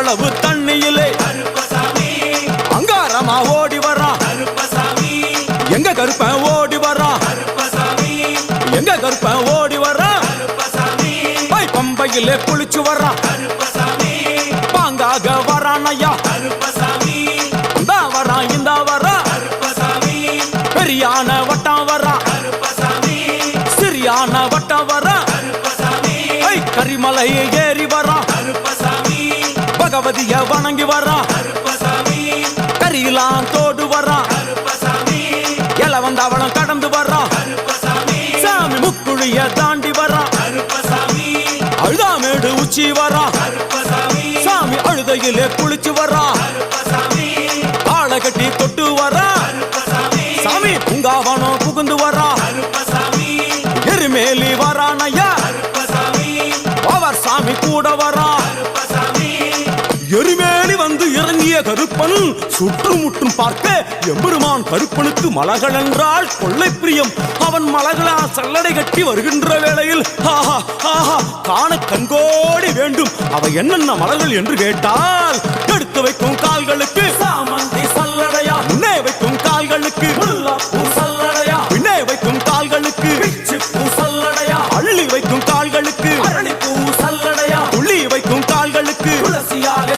அவ்வளவு தண்ணியிலே அங்காரமா ஓடி வரான் எங்க கருப்பன் ஓடி வரான் எங்க கருப்பன் ஓடி வரான் பம்பையிலே குளிச்சு வரான் பாங்காக வரான் ஐயா இந்தா வரான் இந்த வரான் பெரியான வட்டம் வரான் சிறியான வட்டம் வரான் கரிமலை ஏறி வரான் பகவதிய வணங்கி வரான் கரியெல்லாம் தோடு வரான் எல வந்தவளம் கடந்து வரான் சாமி முக்குழிய தாண்டி வரான் அழுதாமேடு உச்சி வரான் சாமி அழுதையிலே குளிச்சு வரான் ஆளை கட்டி தொட்டு வரான் சாமி பூங்காவனம் புகுந்து வரான் எருமேலி வரான் ஐயா அவர் சாமி கூட வரான் எருமேலி வந்து இறங்கிய கருப்பன் சுற்றுமுற்றும் பார்க்க எம்பெருமான் கருப்பனுக்கு மலகள் என்றால் கொள்ளை பிரியம். அவன் மலகளா சல்லடை கட்டி வருகின்ற வேளையில் ஆஹா ஆஹா காண கண்கோடி வேண்டும். அவை என்னென்ன மலர்கள் என்று கேட்டால் எடுத்து வைக்கும் கால்களுக்கு